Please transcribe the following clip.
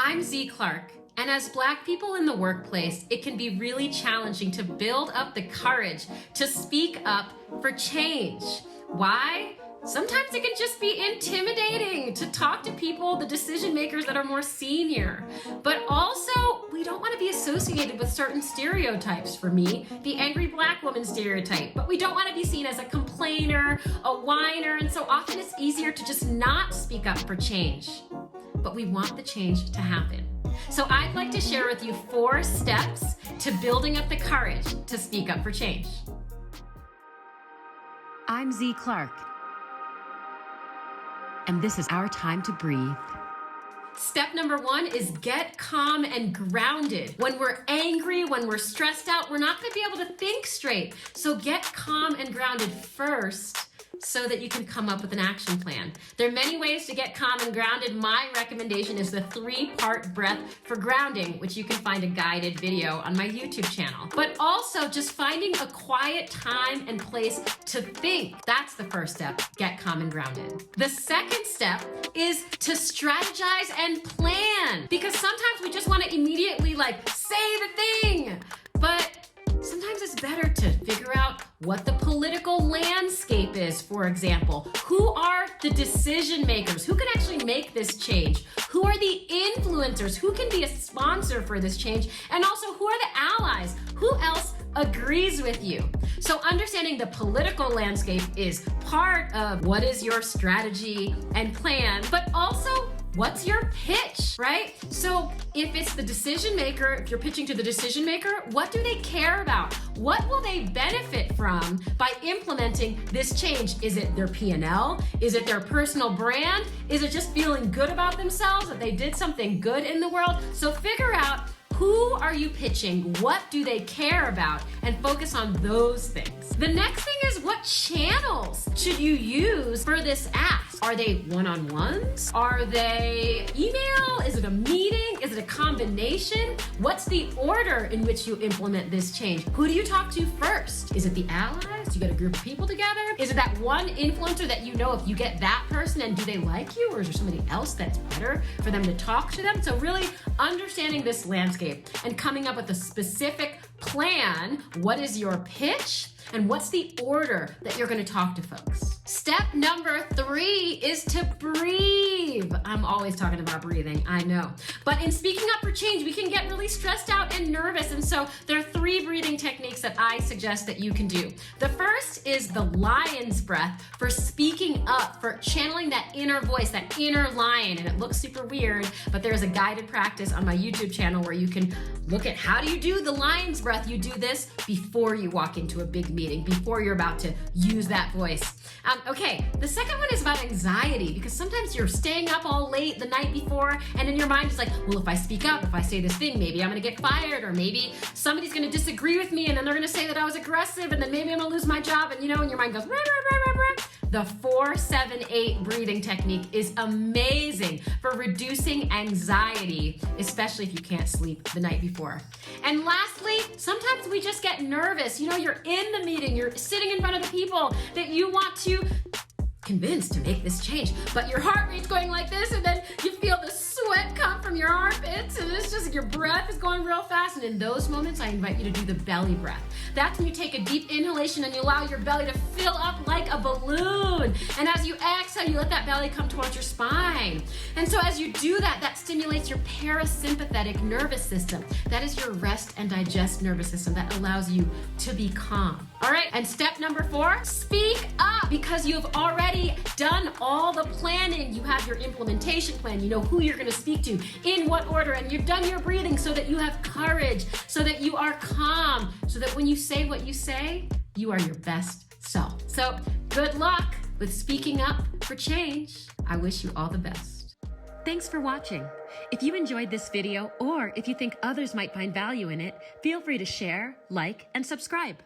I'm Z Clark, and as Black people in the workplace, it can be really challenging to build up the courage to speak up for change. Why? Sometimes it can just be intimidating to talk to people, the decision makers that are more senior. But also, we don't want to be associated with certain stereotypes. For me, the angry Black woman stereotype. But we don't want to be seen as a complainer, a whiner, and so often it's easier to just not speak up for change. But we want the change to happen. So I'd like to share with you 4 steps to building up the courage to speak up for change. I'm Z Clark, and this is our time to breathe. Step number 1 is get calm and grounded. When we're angry, when we're stressed out, we're not going to be able to think straight. So get calm and grounded first so that you can come up with an action plan. There are many ways to get calm and grounded. My recommendation is the 3-part breath for grounding, which you can find a guided video on my YouTube channel. But also just finding a quiet time and place to think. That's the first step, get calm and grounded. The second step is to strategize and plan, because sometimes we just want to immediately say the thing. But sometimes it's better to figure out what the political landscape is, for example. Who are the decision makers? Who can actually make this change? Who are the influencers? Who can be a sponsor for this change? And also, who are the allies? Who else agrees with you? So understanding the political landscape is part of what is your strategy and plan, but also what's your pitch, right? So if it's the decision maker, if you're pitching to the decision maker, what do they care about? What will they benefit from by implementing this change? Is it their P&L? Is it their personal brand? Is it just feeling good about themselves that they did something good in the world? So figure out, who are you pitching? What do they care about? And focus on those things. The next thing is, what channels should you use for this ask? Are they one-on-ones? Are they email? Is it a meeting? Is it a combination? What's the order in which you implement this change? Who do you talk to first? Is it the allies? Do you get a group of people together? Is it that one influencer that you know, if you get that person, and do they like you? Or is there somebody else that's better for them to talk to them? So really understanding this landscape and coming up with a specific plan. What is your pitch? And what's the order that you're going to talk to folks? Step number 3 is to breathe. I'm always talking about breathing, I know. But in speaking up for change, we can get really stressed out and nervous. And so there are 3 breathing techniques that I suggest that you can do. The first is the lion's breath for speaking up, for channeling that inner voice, that inner lion. And it looks super weird, but there's a guided practice on my YouTube channel where you can look at how do you do the lion's breath. You do this before you walk into a big meeting, before you're about to use that voice. Okay, the second one is about anxiety, because sometimes you're staying up all late the night before, and in your mind it's like, well, if I speak up, if I say this thing, maybe I'm gonna get fired, or maybe somebody's gonna disagree with me, and then they're gonna say that I was aggressive, and then maybe I'm gonna lose my job, and and your mind goes, rah, rah, rah, rah, rah. The 4-7-8 breathing technique is amazing for reducing anxiety, especially if you can't sleep the night before. And lastly, sometimes we just get nervous. You're in the meeting, you're sitting in front of the people that you want to convince to make this change, but your heart rate's going like this, and then you feel the sweat come from your armpits, and it's just your breath is going real fast. And in those moments, I invite you to do the belly breath. That's when you take a deep inhalation and you allow your belly to fill up like a balloon. And as you exhale, you let that belly come towards your spine. And so as you do that, that stimulates your parasympathetic nervous system. That is your rest and digest nervous system that allows you to be calm. All right, and step number 4, speak up, because you've already done all the planning. You have your implementation plan. You know who you're going to speak to, in what order, and you've done your breathing so that you have courage, so that you are calm, so that when you say what you say, you are your best self. So good luck with speaking up for change. I wish you all the best. Thanks for watching. If you enjoyed this video, or if you think others might find value in it, feel free to share, like, and subscribe.